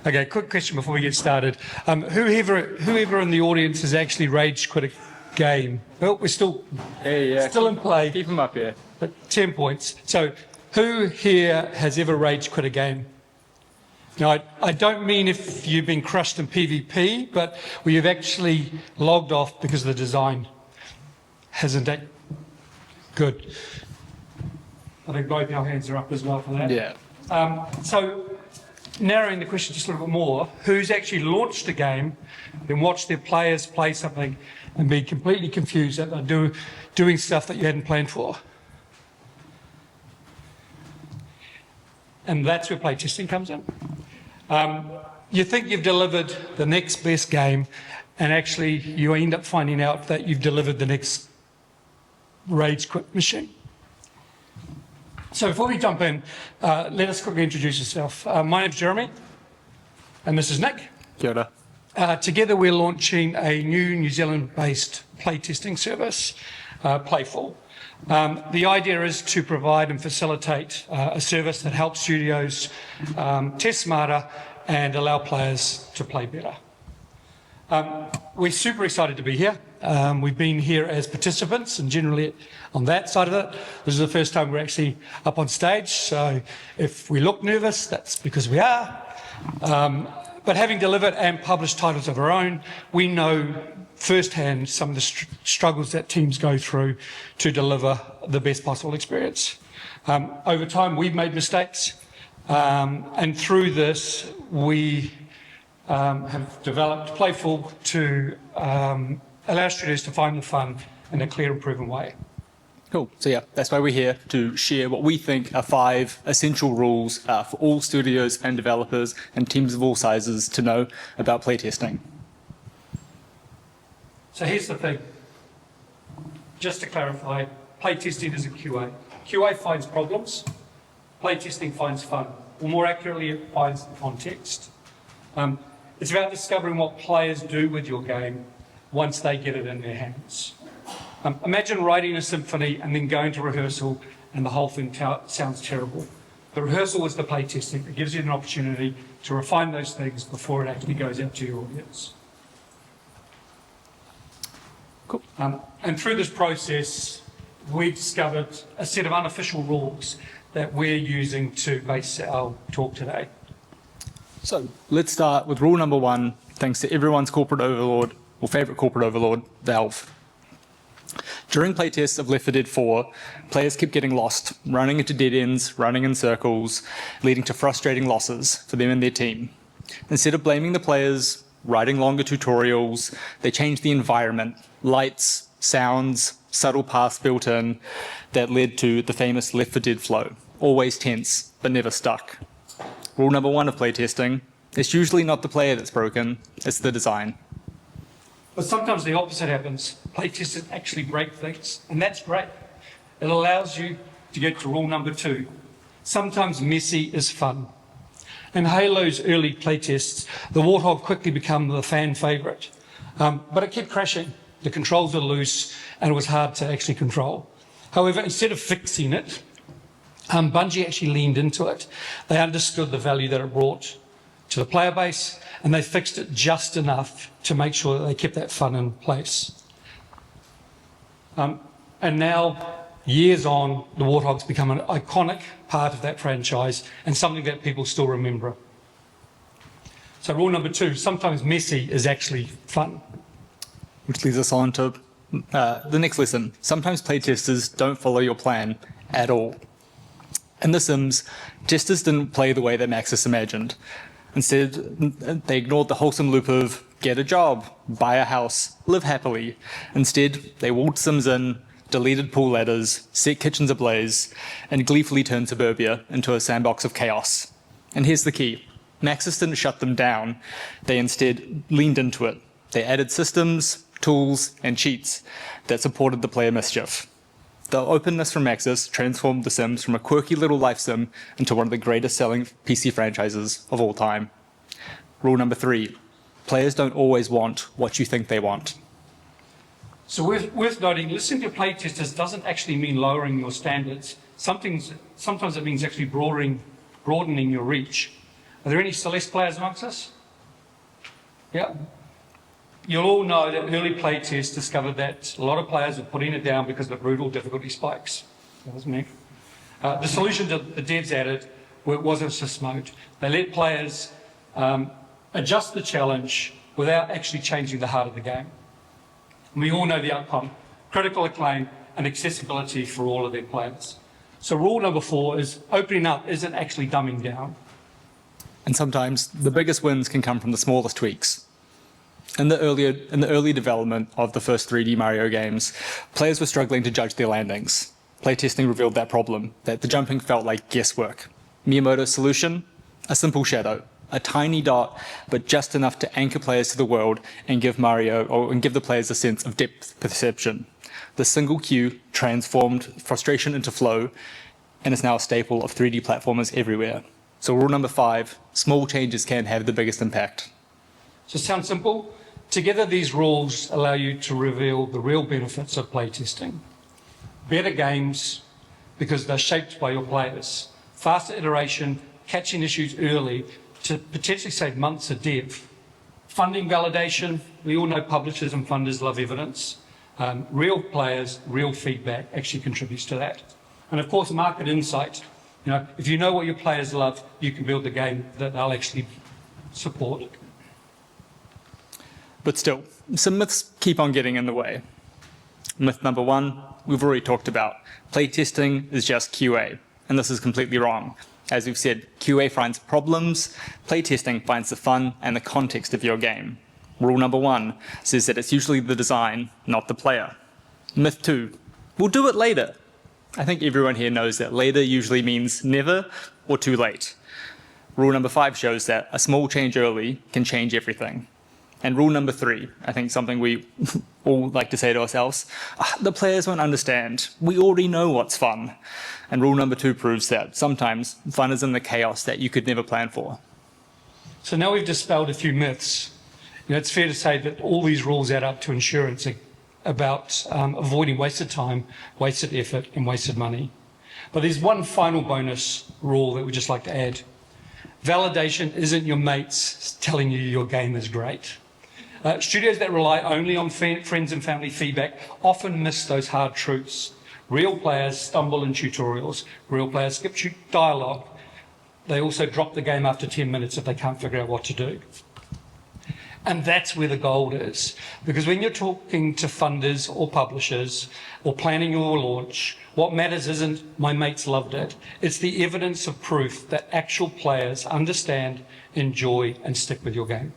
Okay, quick question before we get started. Whoever in the audience has actually rage quit a game? Well, we're still in play. Keep them up here. But 10 points. So who here has ever rage quit a game? Now, I don't mean if you've been crushed in PvP, but where you've actually logged off because of the design. Hasn't it? Good. I think both our hands are up as well for that. Yeah. So, narrowing the question just a little bit more, who's actually launched a game, then watched their players play something and be completely confused that they're doing stuff that you hadn't planned for? And that's where playtesting comes in. You think you've delivered the next best game, and actually you end up finding out that you've delivered the next rage quit machine. So before we jump in, let us quickly introduce yourself. My name's Jeremy, and this is Nick. Kia ora. Together we're launching a New Zealand-based playtesting service, Playful. The idea is to provide and facilitate a service that helps studios test smarter and allow players to play better. We're super excited to be here. We've been here as participants and generally on that side of it. This is the first time we're actually up on stage, so if we look nervous, that's because we are. But having delivered and published titles of our own, we know firsthand some of the struggles that teams go through to deliver the best possible experience. Over time, we've made mistakes, and through this, we have developed Playful to allow studios to find the fun in a clear and proven way. Cool. So yeah, that's why we're here, to share what we think are 5 essential rules for all studios and developers and teams of all sizes to know about playtesting. So here's the thing. Just to clarify, playtesting is a QA. QA finds problems, playtesting finds fun, or more accurately, it finds the context. It's about discovering what players do with your game once they get it in their hands. Imagine writing a symphony and then going to rehearsal and the whole thing sounds terrible. The rehearsal is the playtesting. It gives you an opportunity to refine those things before it actually goes out to your audience. Cool. And through this process, we discovered a set of unofficial rules that we're using to base our talk today. So let's start with rule number 1, thanks to everyone's corporate overlord, or favourite corporate overlord, Valve. During playtests of Left 4 Dead 4, players kept getting lost, running into dead ends, running in circles, leading to frustrating losses for them and their team. Instead of blaming the players, writing longer tutorials, they changed the environment, lights, sounds, subtle paths built in, that led to the famous Left 4 Dead flow, always tense, but never stuck. Rule number 1 of playtesting, it's usually not the player that's broken, it's the design. But sometimes the opposite happens. Playtesters actually break things, and that's great. It allows you to get to rule number 2. Sometimes messy is fun. In Halo's early playtests, the Warthog quickly became the fan favourite. But it kept crashing. The controls were loose, and it was hard to actually control. However, instead of fixing it, Bungie actually leaned into it. They understood the value that it brought to the player base, and they fixed it just enough to make sure that they kept that fun in place. And now, years on, the Warthog's become an iconic part of that franchise and something that people still remember. So rule number 2, sometimes messy is actually fun. Which leads us on to the next lesson. Sometimes playtesters don't follow your plan at all. In The Sims, testers didn't play the way that Maxis imagined. Instead, they ignored the wholesome loop of get a job, buy a house, live happily. Instead, they walled Sims in, deleted pool ladders, set kitchens ablaze, and gleefully turned suburbia into a sandbox of chaos. And here's the key. Maxis didn't shut them down. They instead leaned into it. They added systems, tools, and cheats that supported the player mischief. The openness from Maxis transformed The Sims from a quirky little life sim into one of the greatest selling PC franchises of all time. Rule number 3, players don't always want what you think they want. So worth noting, listening to playtesters doesn't actually mean lowering your standards. Sometimes it means actually broadening your reach. Are there any Celeste players amongst us? Yeah. You'll all know that early playtests discovered that a lot of players were putting it down because of the brutal difficulty spikes. That was me. The solution that the devs added was assist mode. They let players adjust the challenge without actually changing the heart of the game. And we all know the outcome: critical acclaim and accessibility for all of their players. So rule number 4 is opening up isn't actually dumbing down. And sometimes the biggest wins can come from the smallest tweaks. In the early development of the first 3D Mario games, players were struggling to judge their landings. Playtesting revealed that problem, that the jumping felt like guesswork. Miyamoto's solution? A simple shadow, a tiny dot, but just enough to anchor players to the world and give the players a sense of depth perception. The single cue transformed frustration into flow and is now a staple of 3D platformers everywhere. So rule number 5, small changes can have the biggest impact. So it sounds simple. Together, these rules allow you to reveal the real benefits of playtesting. Better games because they're shaped by your players. Faster iteration, catching issues early to potentially save months of dev. Funding validation, we all know publishers and funders love evidence. Real players, real feedback actually contributes to that. And of course, market insight. If you know what your players love, you can build the game that they'll actually support. But still, some myths keep on getting in the way. Myth number 1, we've already talked about. Playtesting is just QA, and this is completely wrong. As we've said, QA finds problems, playtesting finds the fun and the context of your game. Rule number 1 says that it's usually the design, not the player. Myth 2, we'll do it later. I think everyone here knows that later usually means never or too late. Rule number 5 shows that a small change early can change everything. And rule number 3, I think something we all like to say to ourselves, the players won't understand. We already know what's fun. And rule number 2 proves that sometimes fun is in the chaos that you could never plan for. So now we've dispelled a few myths. It's fair to say that all these rules add up to insurance about avoiding wasted time, wasted effort, and wasted money. But there's one final bonus rule that we'd just like to add. Validation isn't your mates telling you your game is great. Studios that rely only on friends and family feedback often miss those hard truths. Real players stumble in tutorials. Real players skip dialogue. They also drop the game after 10 minutes if they can't figure out what to do. And that's where the gold is. Because when you're talking to funders or publishers or planning your launch, what matters isn't my mates loved it. It's the evidence of proof that actual players understand, enjoy, and stick with your game.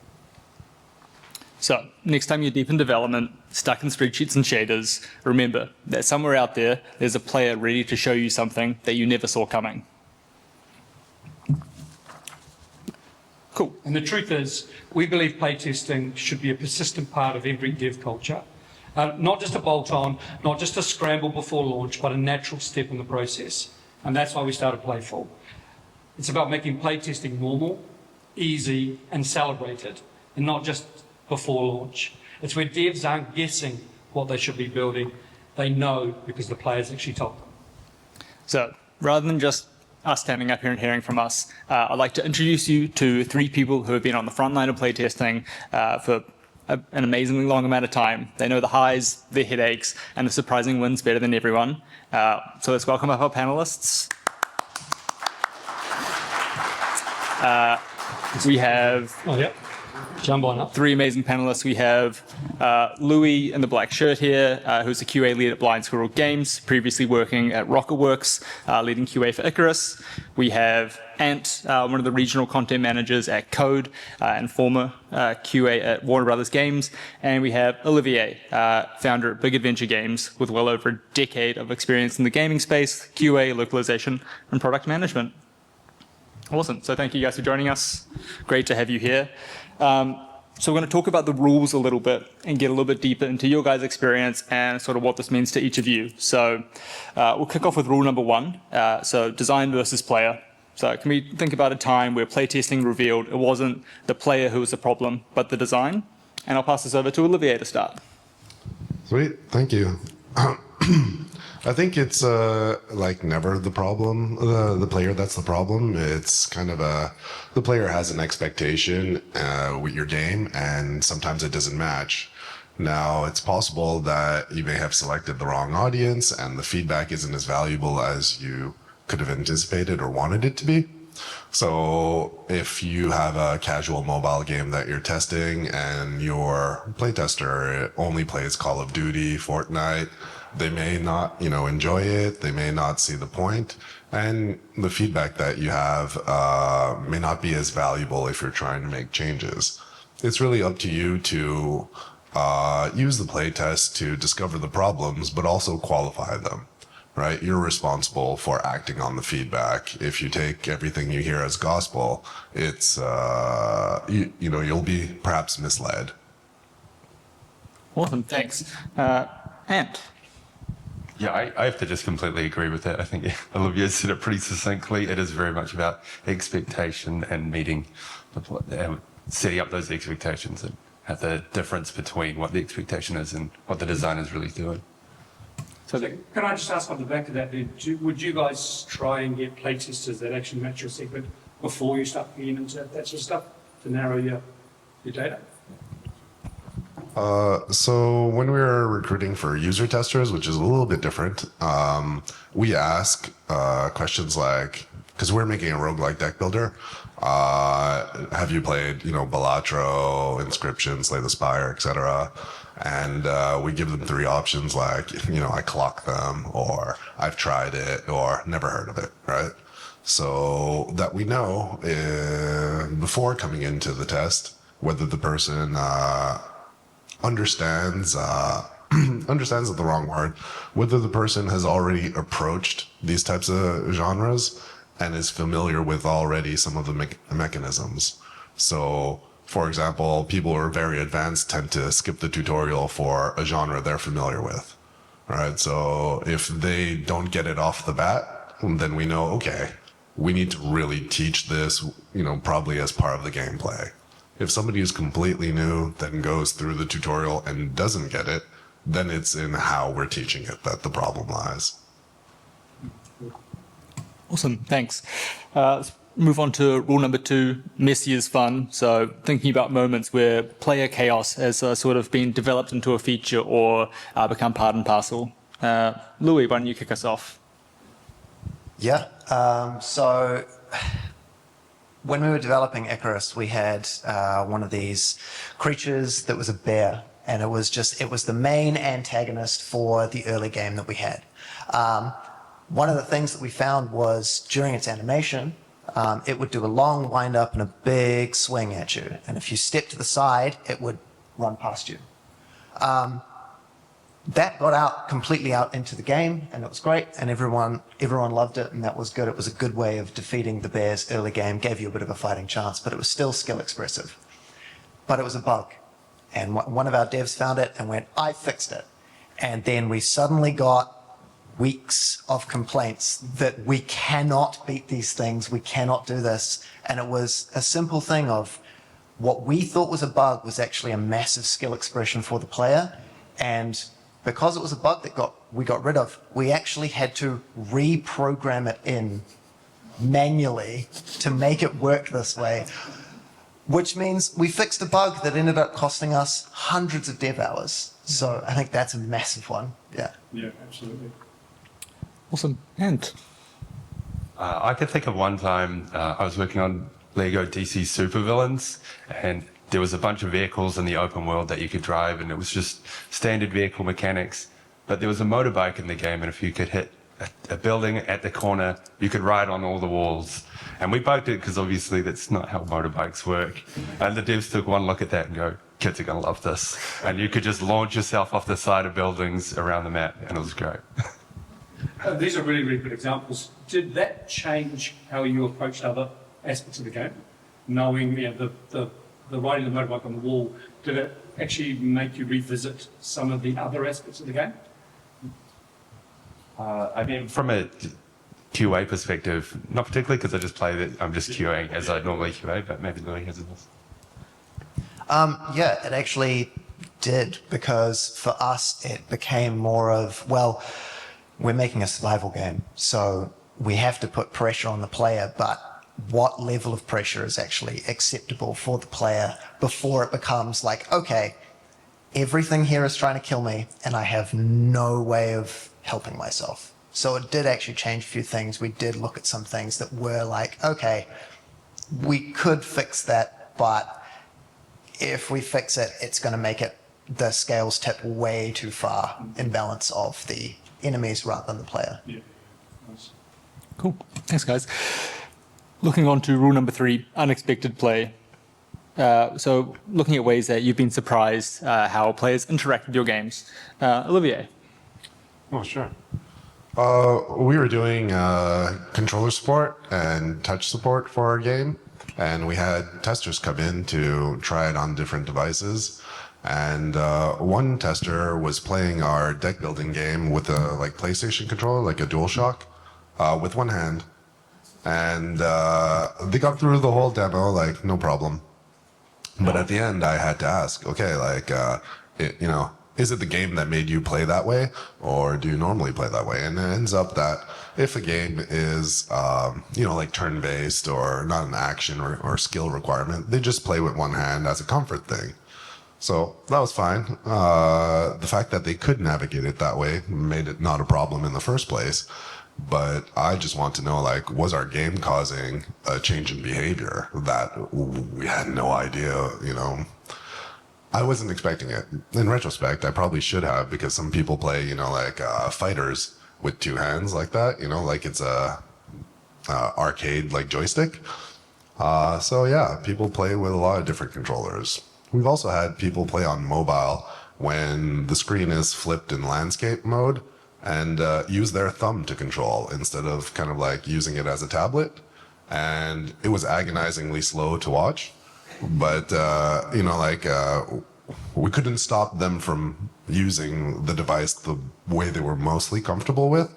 So, next time you're deep in development, stuck in spreadsheets and shaders, remember that somewhere out there, there's a player ready to show you something that you never saw coming. Cool. And the truth is, we believe playtesting should be a persistent part of every dev culture. Not just a bolt-on, not just a scramble before launch, but a natural step in the process. And that's why we started Playful. It's about making playtesting normal, easy, and celebrated, and not just before launch. It's where devs aren't guessing what they should be building. They know because the players actually told them. So, rather than just us standing up here and hearing from us, I'd like to introduce you to 3 people who have been on the front line of playtesting for an amazingly long amount of time. They know the highs, the headaches, and the surprising wins better than everyone. So let's welcome up our panelists. We have Jump on up. 3 amazing panelists. We have Louis in the black shirt here, who's a QA lead at Blind Squirrel Games, previously working at Rocketworks, leading QA for Icarus. We have Ant, one of the regional content managers at Code and former QA at Warner Brothers Games. And we have Olivier, founder at Big Adventure Games, with well over a decade of experience in the gaming space, QA, localization, and product management. Awesome. So thank you guys for joining us. Great to have you here. So we're going to talk about the rules a little bit and get a little bit deeper into your guys' experience and sort of what this means to each of you. So we'll kick off with rule number 1. So design versus player. So can we think about a time where playtesting revealed it wasn't the player who was the problem, but the design? And I'll pass this over to Olivier to start. Sweet, thank you. I think it's like never the problem, the player that's the problem. It's kind of the player has an expectation with your game, and sometimes it doesn't match. Now, it's possible that you may have selected the wrong audience and the feedback isn't as valuable as you could have anticipated or wanted it to be. So if you have a casual mobile game that you're testing and your playtester only plays Call of Duty, Fortnite, they may not, enjoy it. They may not see the point. And the feedback that you have may not be as valuable if you're trying to make changes. It's really up to you to use the playtest to discover the problems, but also qualify them. Right? You're responsible for acting on the feedback. If you take everything you hear as gospel, it's, you'll be perhaps misled. Awesome, thanks. Ant. Yeah, I have to just completely agree with that. I think Olivia said it pretty succinctly. It is very much about expectation and meeting, setting up those expectations and the difference between what the expectation is and what the designer is really doing. So can I just ask on the back of that, would you guys try and get playtesters that actually match your segment before you start getting into that sort of stuff to narrow your data? So when we were recruiting for user testers, which is a little bit different, we ask questions like, because we're making a roguelike deck builder, have you played, Balatro, Inscription, Slay the Spire, etc.? And we give them 3 options like, I clock them, or I've tried it, or never heard of it, right? So that we know before coming into the test whether the person understands understands is the wrong word, whether the person has already approached these types of genres and is familiar with already some of the mechanisms. So, for example, people who are very advanced tend to skip the tutorial for a genre they're familiar with, right? So if they don't get it off the bat, then we know, okay, we need to really teach this, probably as part of the gameplay. If somebody who's completely new then goes through the tutorial and doesn't get it, then it's in how we're teaching it that the problem lies. Awesome, thanks. Let's move on to rule number 2, messy is fun. So thinking about moments where player chaos has sort of been developed into a feature or become part and parcel. Louis, why don't you kick us off? Yeah, so when we were developing Icarus, we had one of these creatures that was a bear, and it was the main antagonist for the early game that we had. One of the things that we found was during its animation, it would do a long wind up and a big swing at you, and if you step to the side, it would run past you. That got completely out into the game, and it was great, and everyone loved it, and that was good. It was a good way of defeating the bears early game, gave you a bit of a fighting chance, but it was still skill expressive. But it was a bug, and one of our devs found it and went, I fixed it. And then we suddenly got weeks of complaints that we cannot beat these things, we cannot do this. And it was a simple thing of what we thought was a bug was actually a massive skill expression for the player, and because it was a bug that we got rid of, we actually had to reprogram it in manually to make it work this way, which means we fixed a bug that ended up costing us hundreds of dev hours. So I think that's a massive one. Yeah. Yeah, absolutely. Awesome. And I could think of one time I was working on Lego DC Supervillains, and there was a bunch of vehicles in the open world that you could drive, and it was just standard vehicle mechanics. But there was a motorbike in the game, and if you could hit a building at the corner, you could ride on all the walls. And we bugged it because obviously that's not how motorbikes work. And the devs took one look at that and go, kids are going to love this. And you could just launch yourself off the side of buildings around the map, and it was great. These are really, really good examples. Did that change how you approached other aspects of the game? Knowing the riding the motorbike on the wall, did it actually make you revisit some of the other aspects of the game? I mean, from a QA perspective, not particularly because I just play that I'm just QAing as I normally QA, but maybe Louis has this. Yeah, it actually did, because for us it became more of, well, we're making a survival game, so we have to put pressure on the player, but what level of pressure is actually acceptable for the player before it becomes like, okay, everything here is trying to kill me and I have no way of helping myself. So it did actually change a few things. We did look at some things that were like, okay, we could fix that, but if we fix it, it's going to make it the scales tip way too far in balance of the enemies rather than the player. Yeah. Nice. Cool. Thanks, guys. Looking on to rule number 3, unexpected play. So looking at ways that you've been surprised how players interact with your games. Olivier. Oh, sure. We were doing controller support and touch support for our game, and we had testers come in to try it on different devices. And one tester was playing our deck building game with a PlayStation controller, like a DualShock, with one hand. And they got through the whole demo, like, no problem. But at the end, I had to ask, okay, is it the game that made you play that way, or do you normally play that way? And it ends up that if a game is, turn-based or not an action or skill requirement, they just play with one hand as a comfort thing. So that was fine. The fact that they could navigate it that way made it not a problem in the first place. But I just want to know, was our game causing a change in behavior that we had no idea, I wasn't expecting it. In retrospect, I probably should have, because some people play, fighters with two hands like that, like it's a arcade joystick. So yeah, people play with a lot of different controllers. We've also had people play on mobile when the screen is flipped in landscape mode and use their thumb to control instead of using it as a tablet. And it was agonizingly slow to watch. But, we couldn't stop them from using the device the way they were mostly comfortable with,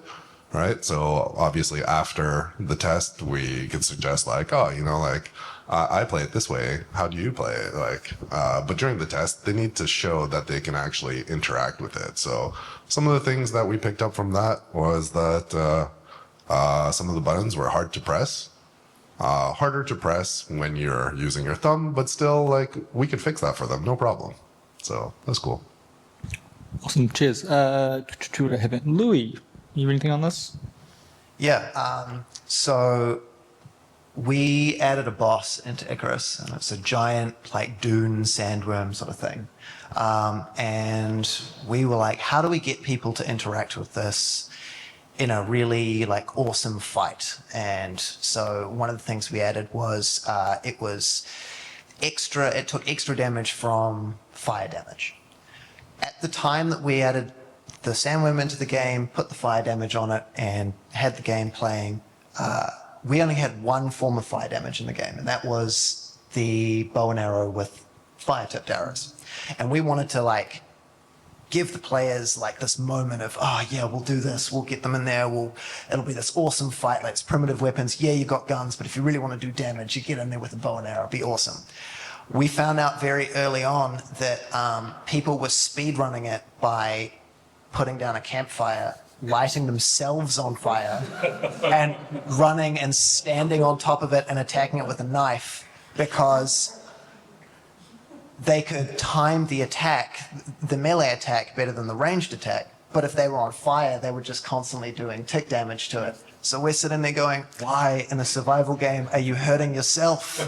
right? So obviously after the test, we could suggest I play it this way. How do you play it? But during the test, they need to show that they can actually interact with it. So some of the things that we picked up from that was that some of the buttons were hard to press. Harder to press when you're using your thumb, but still, we could fix that for them, no problem. So that's cool. Awesome. Cheers. Louis, you have anything on this? Yeah. So we added a boss into Icarus, and it's a giant, dune sandworm sort of thing. And we were like, how do we get people to interact with this in a really awesome fight? And so one of the things we added was it took extra damage from fire damage. At the time that we added the sandworm into the game, put the fire damage on it, and had the game playing, we only had one form of fire damage in the game, and that was the bow and arrow with fire-tipped arrows. And we wanted to give the players this moment of, oh yeah, we'll do this, we'll get them in there, it'll be this awesome fight, it's primitive weapons, yeah, you got guns, but if you really want to do damage, you get in there with a bow and arrow, it'll be awesome. We found out very early on that people were speedrunning it by putting down a campfire, lighting themselves on fire, and running and standing on top of it and attacking it with a knife, because they could time the attack, the melee attack, better than the ranged attack. But if they were on fire, they were just constantly doing tick damage to it. So we're sitting there going, why in a survival game are you hurting yourself?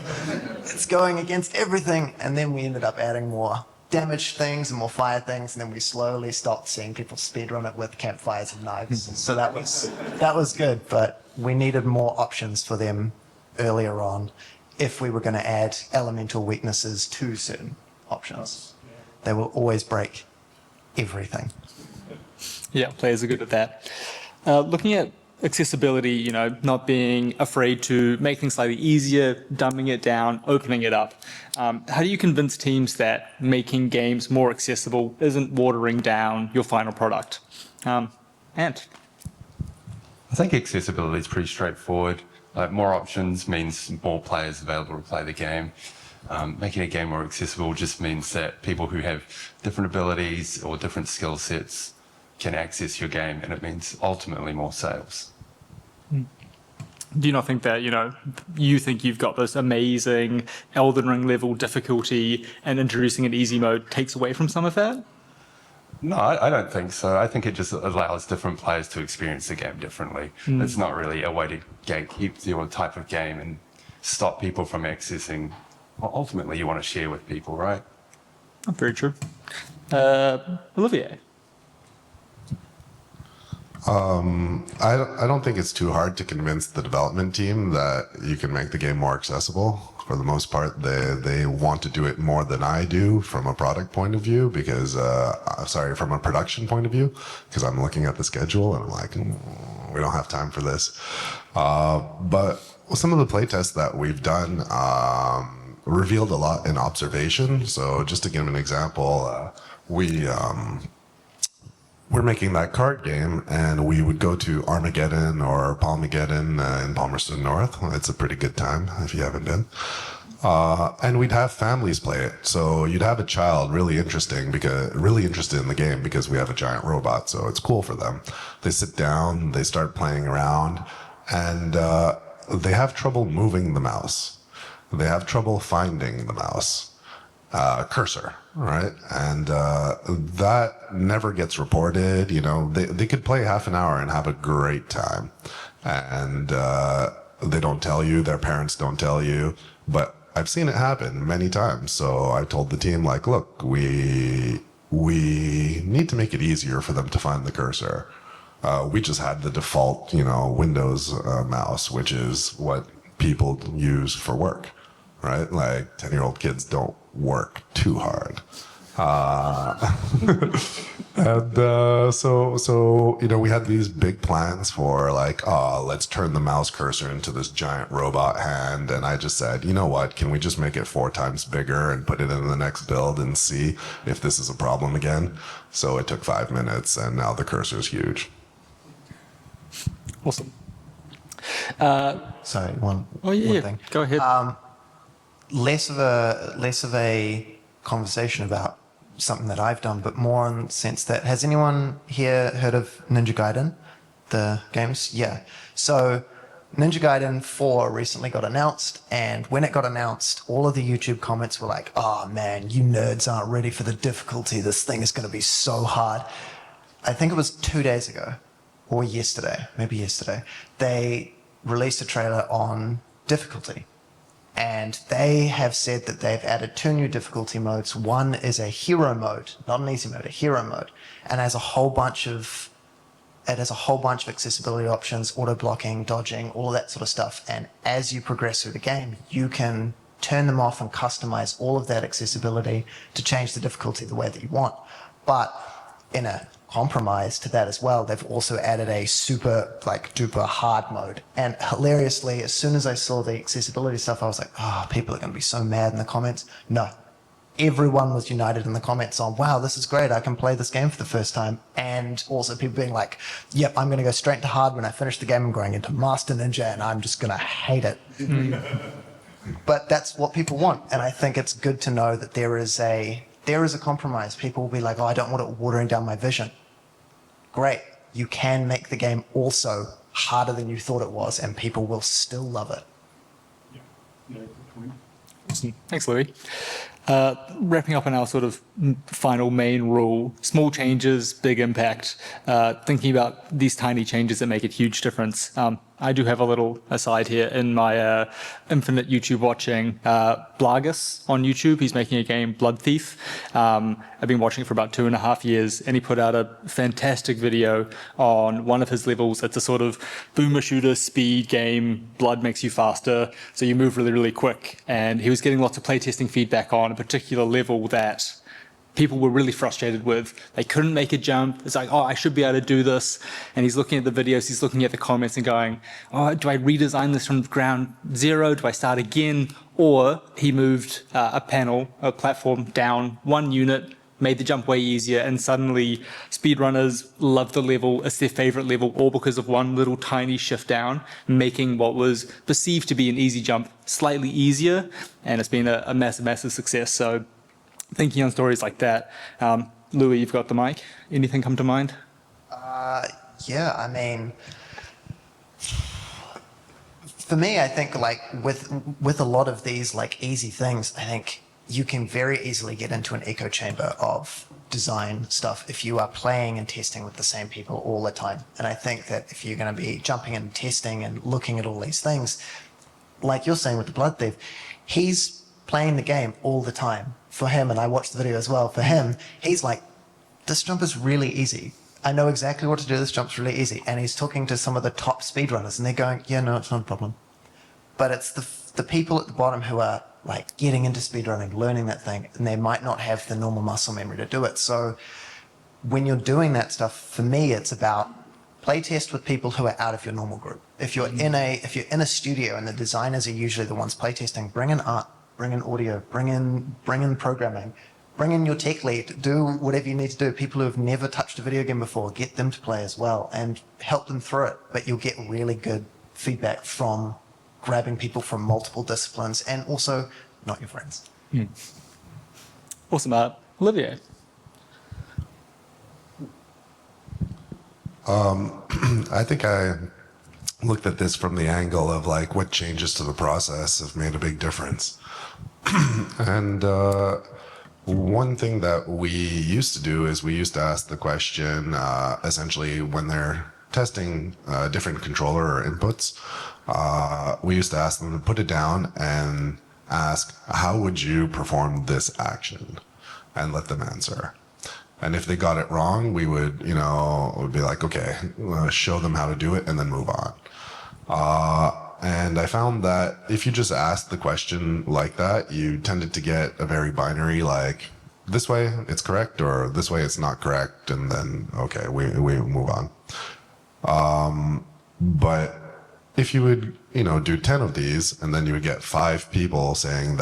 It's going against everything. And then we ended up adding more damage things and more fire things, and then we slowly stopped seeing people speedrun it with campfires and knives. So that was good, but we needed more options for them earlier on if we were going to add elemental weaknesses to certain options. They will always break everything. Yeah, players are good at that. Looking at accessibility, not being afraid to make things slightly easier, dumbing it down, opening it up. How do you convince teams that making games more accessible isn't watering down your final product? Ant? I think accessibility is pretty straightforward. More options means more players available to play the game. Making a game more accessible just means that people who have different abilities or different skill sets can access your game, and it means ultimately more sales. Do you not think that, you think you've got this amazing Elden Ring level difficulty and introducing an easy mode takes away from some of that? No, I don't think so. I think it just allows different players to experience the game differently. It's not really a way to gatekeep your type of game and stop people from accessing. Well, ultimately, you want to share with people, right? Very true. Olivier? I don't think it's too hard to convince the development team that you can make the game more accessible. For the most part, they want to do it more than I do from a product point of view because, from a production point of view, because I'm looking at the schedule and I'm like, we don't have time for this. But some of the playtests that we've done revealed a lot in observation. So just to give an example, we're making that card game, and we would go to Armageddon or Palmageddon in Palmerston North. It's a pretty good time if you haven't been. And we'd have families play it. So you'd have a child really interested in the game because we have a giant robot, so it's cool for them. They sit down, they start playing around, and they have trouble moving the mouse. They have trouble finding the mouse. Cursor, right? And that never gets reported. They could play half an hour and have a great time, and they don't tell you. Their parents don't tell you, but I've seen it happen many times. So I told the team, like, look, we need to make it easier for them to find the cursor. We just had the default, Windows mouse, which is what people use for work, right? Like 10-year-old kids don't work too hard. So we had these big plans for like, let's turn the mouse cursor into this giant robot hand. And I just said, you know what, can we just make it 4 times bigger and put it in the next build and see if this is a problem again? So it took 5 minutes and now the cursor is huge. Awesome. Sorry, one Yeah, thing. go ahead. Less of a conversation about something that I've done, but more in the sense that, has anyone here heard of Ninja Gaiden, the games? Yeah. So Ninja Gaiden 4 recently got announced, and when it got announced, all of the YouTube comments were like, oh man, you nerds aren't ready for the difficulty. This thing is going to be so hard. I think it was 2 days ago, or maybe yesterday, they released a trailer on difficulty. And they have said that they've added 2 new difficulty modes. One is a hero mode, not an easy mode, a hero mode, and has a whole bunch of accessibility options, auto blocking, dodging, all of that sort of stuff. And as you progress through the game, you can turn them off and customize all of that accessibility to change the difficulty the way that you want. But in a compromise to that as well, they've also added a super duper hard mode. And hilariously, as soon as I saw the accessibility stuff, I was like, people are going to be so mad in the comments. No, everyone was united in the comments on, wow, this is great, I can play this game for the first time. And also people being like, yep, I'm going to go straight to hard. When I finish the game, I'm going into Master Ninja and I'm just going to hate it. But that's what people want. And I think it's good to know that there is a compromise. People will be like, I don't want it watering down my vision. Great. You can make the game also harder than you thought it was, and people will still love it. Awesome. Thanks, Louis. Wrapping up on our sort of final main rule, small changes, big impact, thinking about these tiny changes that make a huge difference. I do have a little aside here in my infinite YouTube watching. Blagus on YouTube, he's making a game, Blood Thief. I've been watching it for about 2.5 years, and he put out a fantastic video on one of his levels. It's a sort of boomer shooter speed game. Blood makes you faster, so you move really, really quick. And he was getting lots of playtesting feedback on a particular level that people were really frustrated with. They couldn't make a jump. It's like, I should be able to do this. And he's looking at the videos, he's looking at the comments and going, do I redesign this from ground zero? Do I start again? Or he moved a platform down 1 unit, made the jump way easier, and suddenly speedrunners love the level. It's their favorite level, all because of one little tiny shift down, making what was perceived to be an easy jump slightly easier. And it's been a massive, massive success. So thinking on stories like that. Louis, you've got the mic. Anything come to mind? Yeah, I mean, for me, I think like with a lot of these like easy things, I think you can very easily get into an echo chamber of design stuff if you are playing and testing with the same people all the time. And I think that if you're going to be jumping in and testing and looking at all these things, like you're saying with the Blood Thief, he's playing the game all the time. For him, and I watched the video as well, for him, he's like, this jump is really easy. I know exactly what to do. This jump's really easy. And he's talking to some of the top speedrunners, and they're going, yeah, no, it's not a problem. But it's the people at the bottom who are like getting into speedrunning, learning that thing, and they might not have the normal muscle memory to do it. So when you're doing that stuff, for me, it's about playtest with people who are out of your normal group. If you're in a studio and the designers are usually the ones playtesting, bring in art, bring in audio, bring in programming. Bring in your tech lead, do whatever you need to do. People who have never touched a video game before, get them to play as well and help them through it. But you'll get really good feedback from grabbing people from multiple disciplines and also not your friends. Awesome, Olivier. I think I looked at this from the angle of like what changes to the process have made a big difference. And one thing that we used to do is we used to ask the question, essentially when they're testing different controller or inputs, we used to ask them to put it down and ask, how would you perform this action? And let them answer. And if they got it wrong, we would, would be like, okay, show them how to do it and then move on. And I found that if you just ask the question like that, you tended to get a very binary, like, this way it's correct or this way it's not correct. And then, okay, we move on. But if you would, do 10 of these and then you would get 5 people saying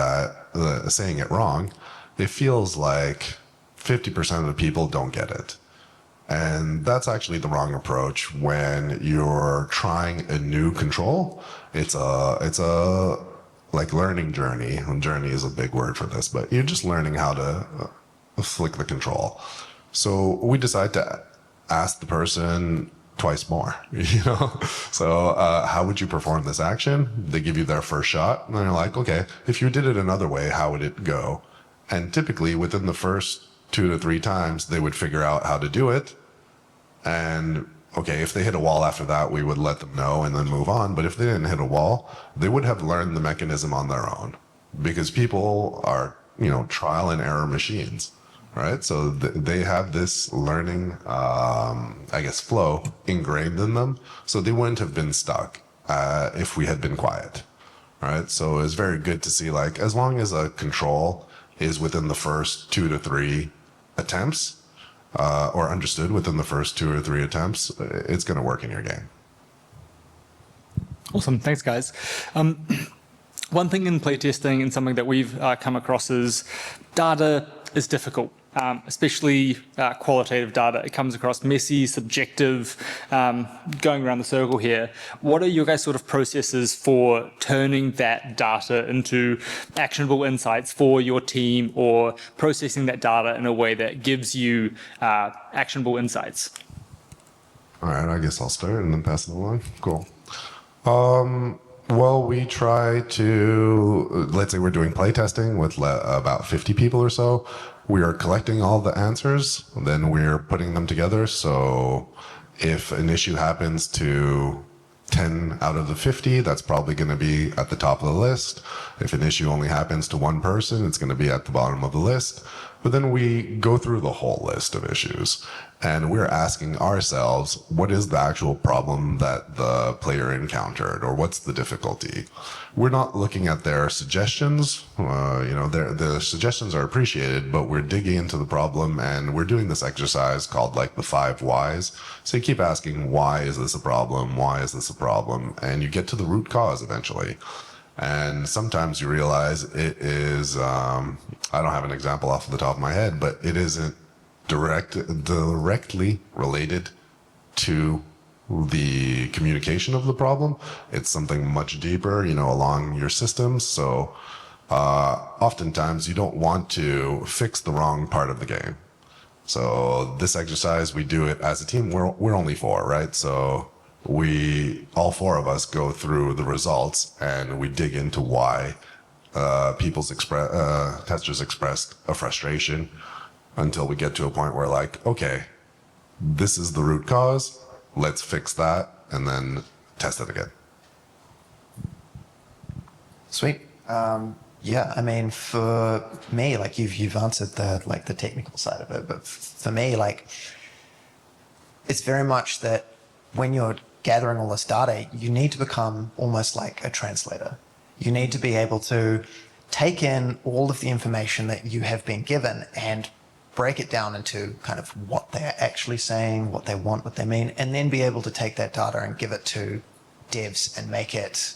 saying it wrong, it feels like 50% of the people don't get it. And that's actually the wrong approach when you're trying a new control. It's a like learning journey. And journey is a big word for this, but you're just learning how to flick the control. So we decide to ask the person twice more, So how would you perform this action? They give you their first shot, and then you're like, okay, if you did it another way, how would it go? And typically within the first 2 to 3 times, they would figure out how to do it. And okay, if they hit a wall after that, we would let them know and then move on. But if they didn't hit a wall, they would have learned the mechanism on their own, because people are, trial and error machines, right? So they have this learning, flow ingrained in them. So they wouldn't have been stuck if we had been quiet, right? So it's very good to see, like, as long as a control is within the first 2 to 3 attempts, or understood within the first 2 or 3 attempts, it's going to work in your game. Awesome. Thanks, guys. One thing in playtesting and something that we've come across is data is difficult. Especially qualitative data. It comes across messy, subjective, going around the circle here. What are your guys' sort of processes for turning that data into actionable insights for your team, or processing that data in a way that gives you actionable insights? All right, I guess I'll start and then pass it along. Cool. Well, we try to, let's say we're doing playtesting with about 50 people or so. We are collecting all the answers, then we're putting them together. So if an issue happens to 10 out of the 50, that's probably going to be at the top of the list. If an issue only happens to one person, it's going to be at the bottom of the list. But then we go through the whole list of issues, and we're asking ourselves, what is the actual problem that the player encountered, or what's the difficulty? We're not looking at their suggestions. The suggestions are appreciated, but we're digging into the problem, and we're doing this exercise called like the 5 whys. So you keep asking, why is this a problem? Why is this a problem? And you get to the root cause eventually. And sometimes you realize it is, I don't have an example off the top of my head, but it isn't directly related to the communication of the problem. It's something much deeper, along your systems. So oftentimes you don't want to fix the wrong part of the game. So this exercise, we do it as a team. We're only 4, right? So all 4 of us go through the results and we dig into why testers expressed a frustration until we get to a point where like, okay, this is the root cause. Let's fix that and then test it again. Sweet. Yeah, I mean, for me, like you've answered the technical side of it, but for me, like it's very much that when you're gathering all this data, you need to become almost like a translator. You need to be able to take in all of the information that you have been given and break it down into kind of what they're actually saying, what they want, what they mean, and then be able to take that data and give it to devs and make it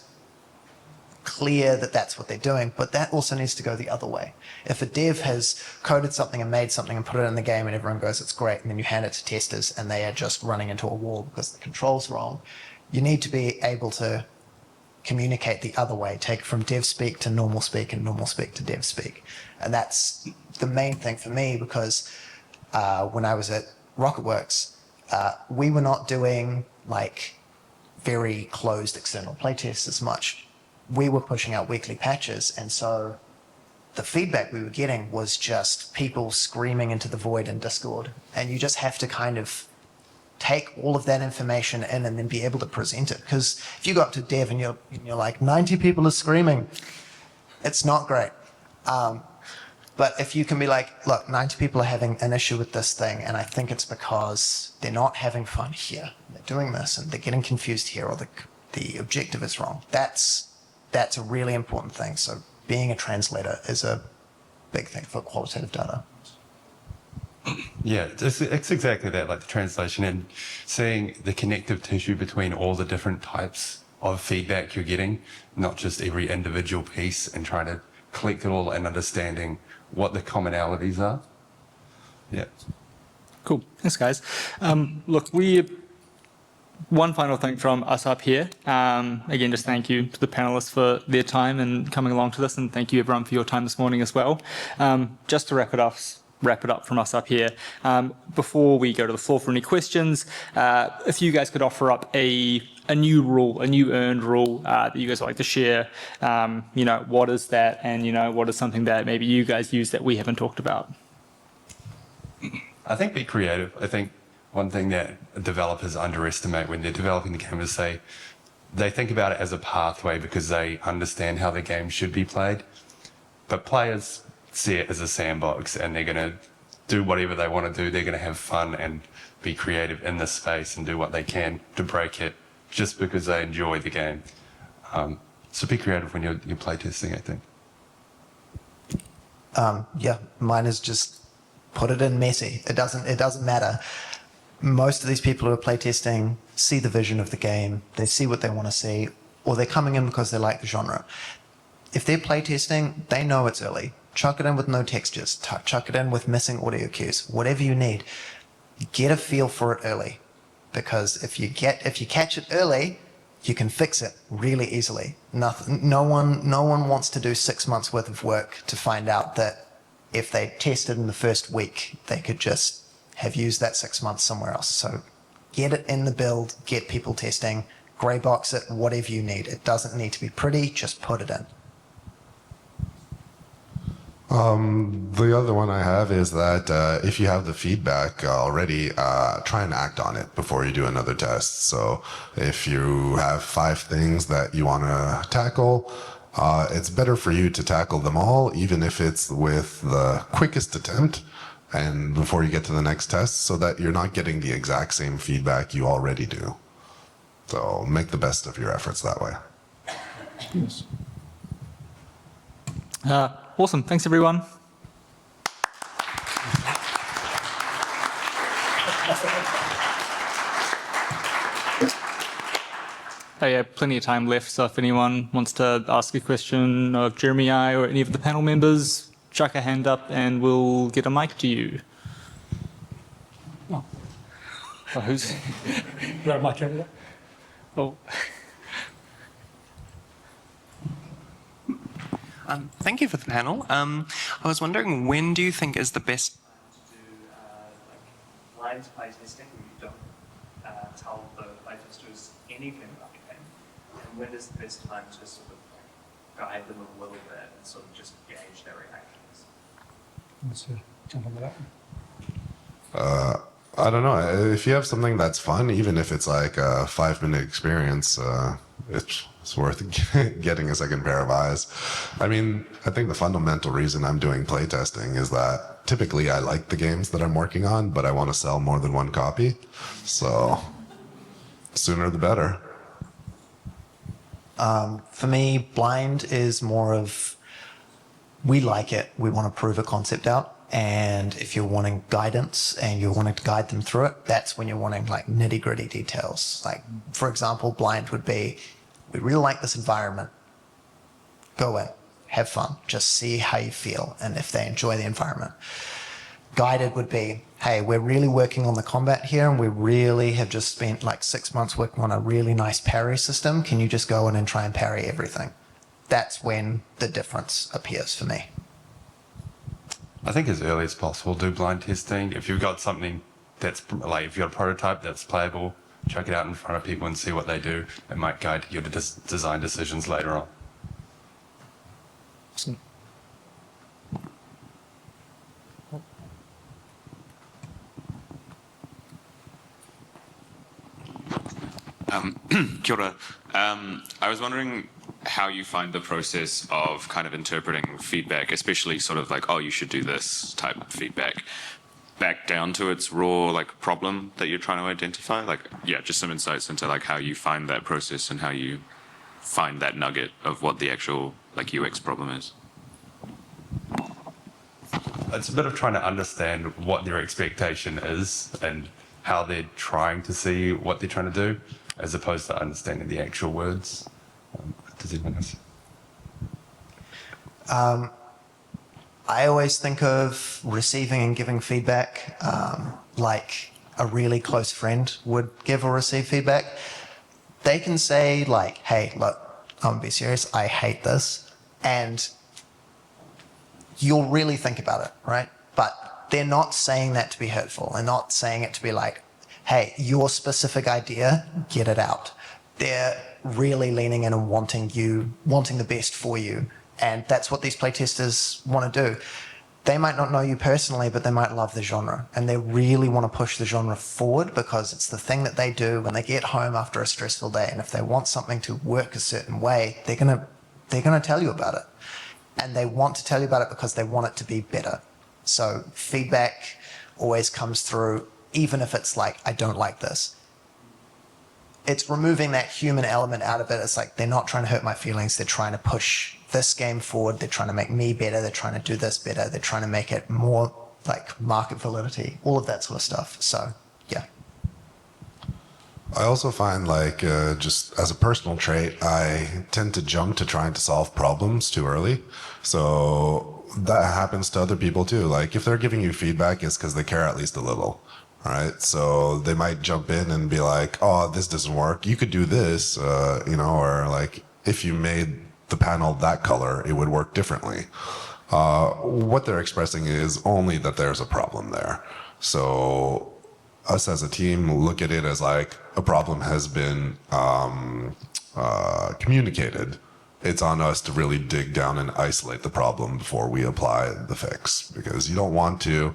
clear that that's what they're doing. But that also needs to go the other way. If a dev has coded something and made something and put it in the game and everyone goes, it's great, and then you hand it to testers and they are just running into a wall because the control's wrong, you need to be able to communicate the other way, take it from dev speak to normal speak and normal speak to dev speak. And that's the main thing for me, because when I was at Rocketworks, we were not doing like very closed external playtests as much. We were pushing out weekly patches, and so the feedback we were getting was just people screaming into the void in Discord, and you just have to kind of take all of that information in and then be able to present it. Because if you go up to dev and you're like, 90 people are screaming, it's not great. But if you can be like, look, 90 people are having an issue with this thing, and I think it's because they're not having fun here. They're doing this, and they're getting confused here, or the objective is wrong. That's a really important thing. So being a translator is a big thing for qualitative data. Yeah, it's exactly that, like the translation and seeing the connective tissue between all the different types of feedback you're getting, not just every individual piece, and trying to collect it all and understanding what the commonalities are. Yeah. Cool. Thanks, guys. Look, one final thing from us up here. Again, just thank you to the panelists for their time and coming along to this, and thank you everyone for your time this morning as well. Just to wrap it up from us up here, before we go to the floor for any questions, if you guys could offer up a new rule, a new earned rule that you guys would like to share, what is that, and what is something that maybe you guys use that we haven't talked about? I think be creative. I think one thing that developers underestimate when they're developing the game is they think about it as a pathway because they understand how the game should be played. But players see it as a sandbox, and they're going to do whatever they want to do. They're going to have fun and be creative in this space and do what they can to break it just because they enjoy the game. So be creative when you're playtesting, I think. Yeah, mine is just put it in messy. It doesn't matter. Most of these people who are playtesting see the vision of the game, they see what they want to see, or they're coming in because they like the genre. If they're playtesting, they know it's early. Chuck it in with no textures, chuck it in with missing audio cues, whatever you need. Get a feel for it early, because if you catch it early, you can fix it really easily. No one wants to do 6 months worth of work to find out that if they tested in the first week, they could just have used that 6 months somewhere else. So get it in the build, get people testing, grey box it, whatever you need. It doesn't need to be pretty, just put it in. The other one I have is that if you have the feedback already, try and act on it before you do another test. So if you have 5 things that you want to tackle, it's better for you to tackle them all, even if it's with the quickest attempt, and before you get to the next test, so that you're not getting the exact same feedback you already do. So make the best of your efforts that way. Yes. Awesome. Thanks, everyone. Hey, yeah, plenty of time left, so if anyone wants to ask a question of Jeremy, I, or any of the panel members, chuck a hand up and we'll get a mic to you. Oh, who's... Is that a mic over there? Oh. Thank you for the panel. I was wondering, when do you think is the best time to do blind playtesting where you don't tell the playtesters anything about the game? And when is the best time to sort of guide them a little bit and sort of just gauge their reactions? Let's jump onto that one. I don't know. If you have something that's fun, even if it's like a 5-minute experience, it's worth getting a second pair of eyes. I mean, I think the fundamental reason I'm doing playtesting is that typically I like the games that I'm working on, but I want to sell more than one copy. So, sooner the better. For me, blind is more of, we like it, we want to prove a concept out. And if you're wanting guidance and you're wanting to guide them through it, that's when you're wanting like nitty gritty details. Like, for example, blind would be, we really like this environment. Go in, have fun, just see how you feel and if they enjoy the environment. Guided would be, hey, we're really working on the combat here and we really have just spent like 6 months working on a really nice parry system. Can you just go in and try and parry everything? That's when the difference appears for me. I think as early as possible, do blind testing. If you've got something that's like, if you've got a prototype that's playable, chuck it out in front of people and see what they do. It might guide your design decisions later on. Awesome. Kia ora. I was wondering how you find the process of kind of interpreting feedback, especially sort of like, oh, you should do this type of feedback, back down to its raw like problem that you're trying to identify. Like, yeah, just some insights into like how you find that process and how you find that nugget of what the actual like UX problem is. It's a bit of trying to understand what their expectation is and how they're trying to see what they're trying to do, as opposed to understanding the actual words. Does anyone else? I always think of receiving and giving feedback like a really close friend would give or receive feedback. They can say like, hey, look, I'm gonna be serious, I hate this. And you'll really think about it, right? But they're not saying that to be hurtful. They're not saying it to be like, hey, your specific idea, get it out. They're really leaning in and wanting the best for you. And that's what these playtesters want to do. They might not know you personally, but they might love the genre. And they really want to push the genre forward because it's the thing that they do when they get home after a stressful day. And if they want something to work a certain way, they're gonna tell you about it. And they want to tell you about it because they want it to be better. So feedback always comes through, even if it's like, I don't like this. It's removing that human element out of it. It's like, they're not trying to hurt my feelings. They're trying to push this game forward. They're trying to make me better. They're trying to do this better. They're trying to make it more like market validity, all of that sort of stuff. So, yeah. I also find like just as a personal trait, I tend to jump to trying to solve problems too early. So that happens to other people too. Like if they're giving you feedback, it's because they care at least a little. All right. So they might jump in and be like, oh, this doesn't work. You could do this, or like if you made the panel that color, it would work differently. What they're expressing is only that there's a problem there. So us as a team look at it as like a problem has been communicated. It's on us to really dig down and isolate the problem before we apply the fix, because you don't want to,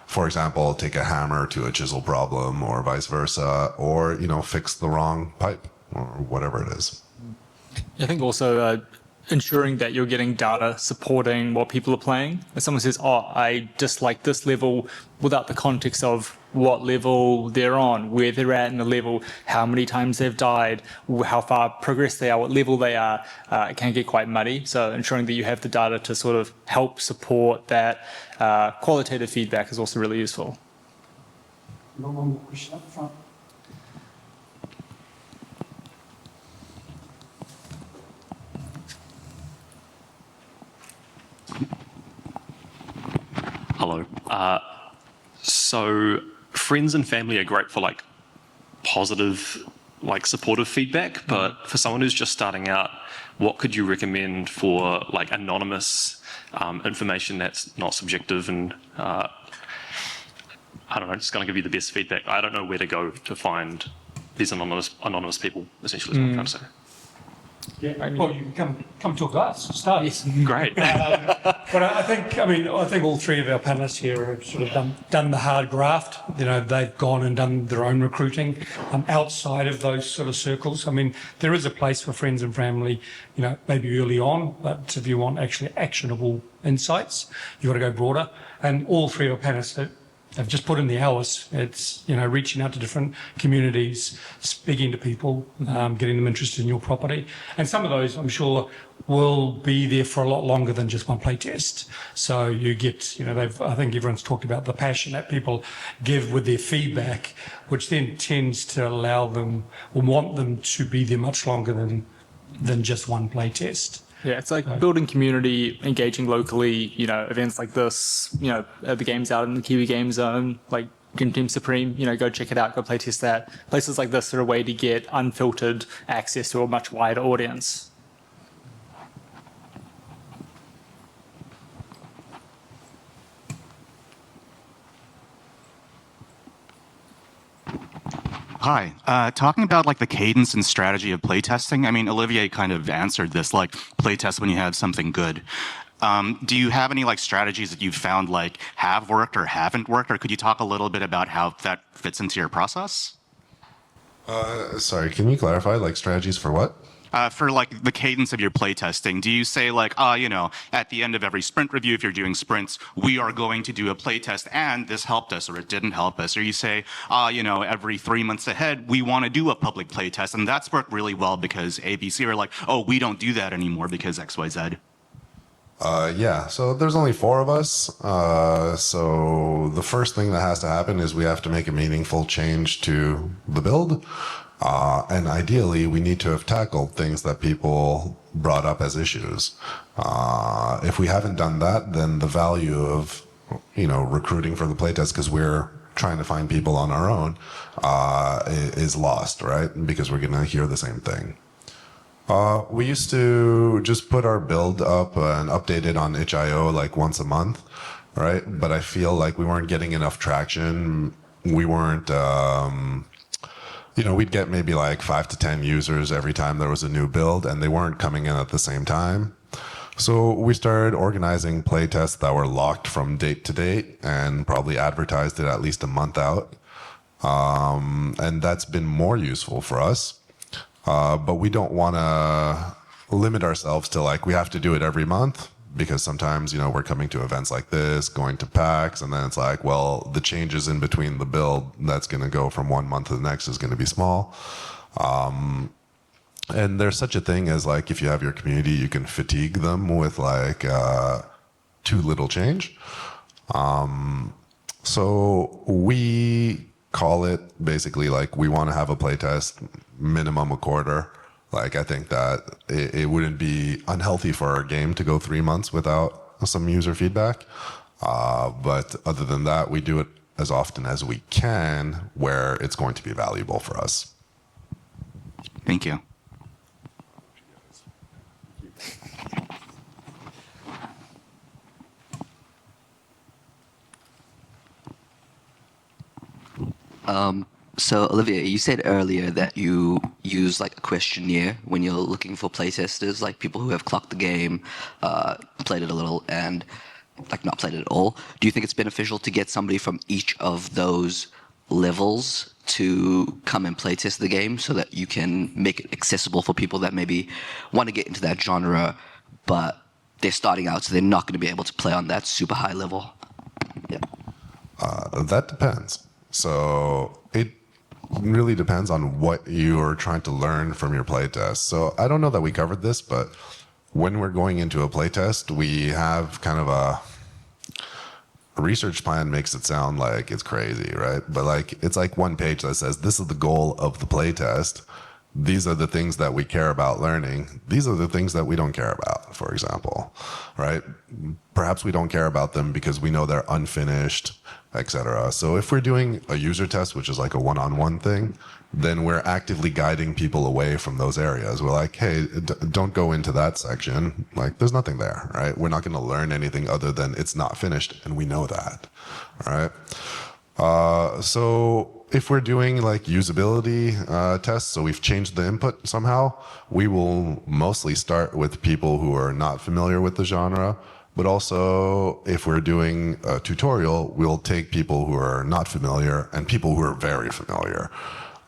for example, take a hammer to a chisel problem or vice versa, or, fix the wrong pipe or whatever it is. I think also ensuring that you're getting data supporting what people are playing. If someone says, oh, I dislike this level, without the context of what level they're on, where they're at in the level, how many times they've died, how far progressed they are, what level they are, it can get quite muddy. So ensuring that you have the data to sort of help support that qualitative feedback is also really useful. One more question up front. Hello. So friends and family are great for like positive, like supportive feedback, but for someone who's just starting out, what could you recommend for like anonymous information that's not subjective and I don't know, just going to give you the best feedback. I don't know where to go to find these anonymous people, essentially, is what I'm trying to say. Yeah, well, you can come talk to us. Start. Great. But I think all three of our panelists here have sort of done the hard graft. You know, they've gone and done their own recruiting outside of those sort of circles. I mean, there is a place for friends and family, you know, maybe early on, but if you want actually actionable insights, you've got to go broader. And all three of our panelists have just put in the hours. It's, you know, reaching out to different communities, speaking to people, getting them interested in your property. And some of those, I'm sure, will be there for a lot longer than just one playtest. So you get, you know, I think everyone's talked about the passion that people give with their feedback, which then tends to allow them or want them to be there much longer than just one playtest. Yeah, it's like building community, engaging locally, you know, events like this, you know, the games out in the Kiwi Game Zone, like Dream Team Supreme, you know, go check it out, go play test that. Places like this are a way to get unfiltered access to a much wider audience. Hi. Talking about like the cadence and strategy of playtesting, I mean, Olivier kind of answered this, like playtest when you have something good. Do you have any like strategies that you've found like have worked or haven't worked? Or could you talk a little bit about how that fits into your process? Sorry, can you clarify, like strategies for what? For like the cadence of your playtesting, do you say like, you know, at the end of every sprint review, if you're doing sprints, we are going to do a playtest and this helped us or it didn't help us? Or you say, you know, every 3 months ahead, we want to do a public playtest and that's worked really well because ABC are like, oh, we don't do that anymore because XYZ. Yeah, so there's only 4 of us. So the first thing that has to happen is we have to make a meaningful change to the build. And ideally, we need to have tackled things that people brought up as issues. If we haven't done that, then the value of, you know, recruiting for the playtest, because we're trying to find people on our own, is lost, right? Because we're going to hear the same thing. We used to just put our build up and update it on itch.io like once a month, right? But I feel like we weren't getting enough traction. We weren't, you know, we'd get maybe like 5 to 10 users every time there was a new build, and they weren't coming in at the same time. So we started organizing playtests that were locked from date to date and probably advertised it at least a month out. And that's been more useful for us. But we don't want to limit ourselves to like, we have to do it every month, because sometimes, you know, we're coming to events like this, going to PAX, and then it's like, well, the changes in between the build that's going to go from one month to the next is going to be small. And there's such a thing as like, if you have your community, you can fatigue them with like too little change. So we call it basically like, we want to have a playtest minimum a quarter. Like, I think that it wouldn't be unhealthy for our game to go 3 months without some user feedback. But other than that, we do it as often as we can where it's going to be valuable for us. Thank you. So Olivia, you said earlier that you use like a questionnaire when you're looking for playtesters, like people who have clocked the game, played it a little, and like not played it at all. Do you think it's beneficial to get somebody from each of those levels to come and playtest the game so that you can make it accessible for people that maybe want to get into that genre, but they're starting out, so they're not going to be able to play on that super high level? Yeah. That depends. So it really depends on what you're trying to learn from your playtest. So I don't know that we covered this, but when we're going into a playtest, we have kind of a research plan. Makes it sound like it's crazy, right? But like, it's like one page that says, this is the goal of the playtest. These are the things that we care about learning. These are the things that we don't care about, for example, right? Perhaps we don't care about them because we know they're unfinished, etc. So if we're doing a user test, which is like a one-on-one thing, then we're actively guiding people away from those areas. We're like, hey, don't go into that section. Like, there's nothing there, right? We're not going to learn anything other than it's not finished, and we know that, right? So if we're doing like usability tests, so we've changed the input somehow, we will mostly start with people who are not familiar with the genre. But also, if we're doing a tutorial, we'll take people who are not familiar and people who are very familiar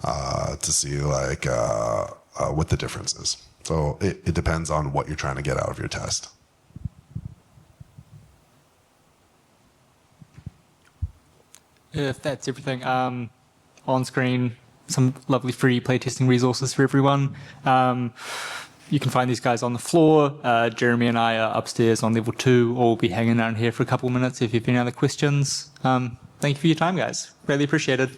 to see like what the difference is. So it depends on what you're trying to get out of your test. If that's everything, on screen, some lovely free playtesting resources for everyone. You can find these guys on the floor. Jeremy and I are upstairs on level 2, or we'll be hanging out here for a couple of minutes if you have any other questions. Thank you for your time, guys. Really appreciate it.